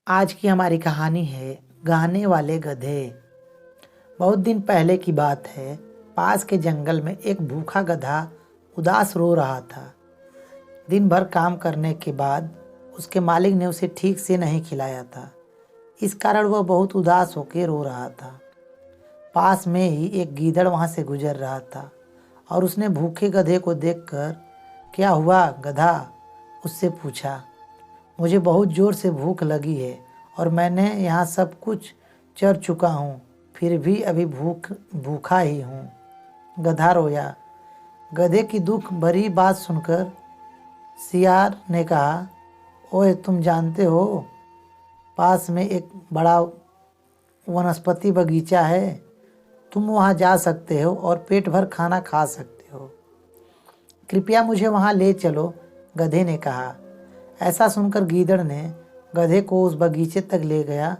आज की हमारी कहानी है गाने वाले गधे। बहुत दिन पहले की बात है। पास के जंगल में एक भूखा गधा उदास रो रहा था। दिन भर काम करने के बाद उसके मालिक ने उसे ठीक से नहीं खिलाया था। इस कारण वह बहुत उदास होकर रो रहा था। पास में ही एक गीदड़ वहां से गुजर रहा था और उसने भूखे गधे को देखकर, क्या हुआ गधा, उससे पूछा। मुझे बहुत ज़ोर से भूख लगी है और मैंने यहाँ सब कुछ चर चुका हूँ, फिर भी अभी भूखा ही हूँ। गधा रोया। गधे की दुख भरी बात सुनकर सियार ने कहा, ओए तुम जानते हो पास में एक बड़ा वनस्पति बगीचा है, तुम वहाँ जा सकते हो और पेट भर खाना खा सकते हो। कृपया मुझे वहाँ ले चलो, गधे ने कहा। ऐसा सुनकर गीदड़ ने गधे को उस बगीचे तक ले गया।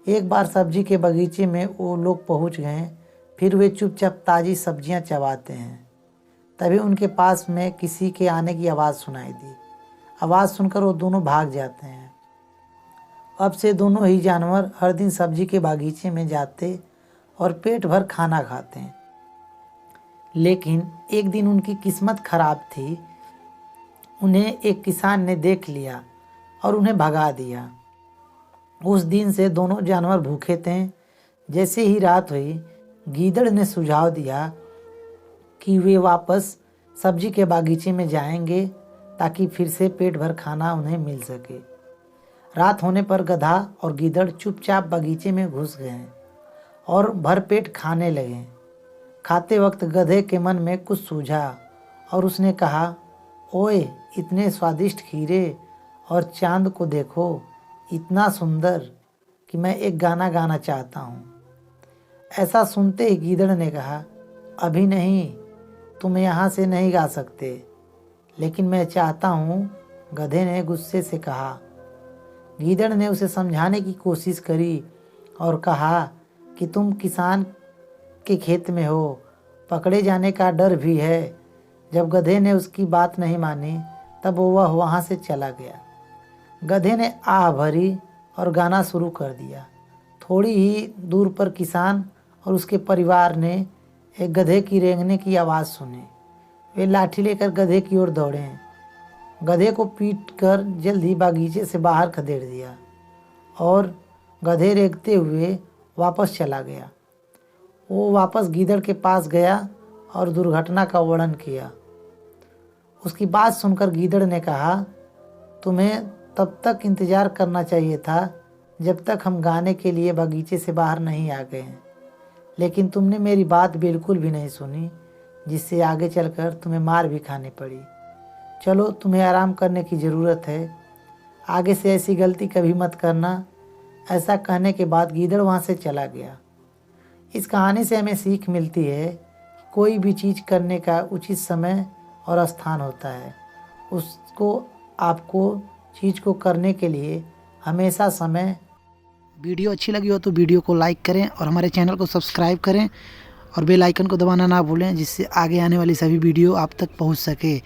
एक बार सब्जी के बगीचे में वो लोग पहुंच गए। फिर वे चुपचाप ताज़ी सब्जियां चबाते हैं। तभी उनके पास में किसी के आने की आवाज़ सुनाई दी। आवाज़ सुनकर वो दोनों भाग जाते हैं। अब से दोनों ही जानवर हर दिन सब्जी के बागीचे में जाते और पेट भर खाना खाते हैं। लेकिन एक दिन उनकी किस्मत खराब थी। उन्हें एक किसान ने देख लिया और उन्हें भगा दिया। उस दिन से दोनों जानवर भूखे थे। जैसे ही रात हुई, गीदड़ ने सुझाव दिया कि वे वापस सब्जी के बागीचे में जाएंगे ताकि फिर से पेट भर खाना उन्हें मिल सके। रात होने पर गधा और गीदड़ चुपचाप बगीचे में घुस गए और भरपेट खाने लगे। खाते वक्त गधे के मन में कुछ सूझा और उसने कहा, ओए इतने स्वादिष्ट खीरे और चांद को देखो, इतना सुंदर कि मैं एक गाना गाना चाहता हूँ। ऐसा सुनते ही गीदड़ ने कहा, अभी नहीं, तुम यहाँ से नहीं गा सकते। लेकिन मैं चाहता हूँ, गधे ने गुस्से से कहा। गीदड़ ने उसे समझाने की कोशिश करी और कहा कि तुम किसान के खेत में हो, पकड़े जाने का डर भी है। जब गधे ने उसकी बात नहीं मानी तब वह वहाँ से चला गया। गधे ने आह भरी और गाना शुरू कर दिया। थोड़ी ही दूर पर किसान और उसके परिवार ने एक गधे की रेंगने की आवाज़ सुनी। वे लाठी लेकर गधे की ओर दौड़े। गधे को पीट कर जल्द ही बागीचे से बाहर खदेड़ दिया और गधे रेंगते हुए वापस चला गया। वो वापस गीदड़ के पास गया और दुर्घटना का वर्णन किया। उसकी बात सुनकर गीदड़ ने कहा, तुम्हें तब तक इंतज़ार करना चाहिए था जब तक हम गाने के लिए बगीचे से बाहर नहीं आ गए। लेकिन तुमने मेरी बात बिल्कुल भी नहीं सुनी, जिससे आगे चलकर तुम्हें मार भी खानी पड़ी। चलो, तुम्हें आराम करने की ज़रूरत है। आगे से ऐसी गलती कभी मत करना। ऐसा कहने के बाद गीदड़ वहाँ से चला गया। इस कहानी से हमें सीख मिलती है कि कोई भी चीज़ करने का उचित समय और स्थान होता है। आपको चीज़ को करने के लिए हमेशा समय। वीडियो अच्छी लगी हो तो वीडियो को लाइक करें और हमारे चैनल को सब्सक्राइब करें और बेल आइकन को दबाना ना भूलें, जिससे आगे आने वाली सभी वीडियो आप तक पहुंच सके।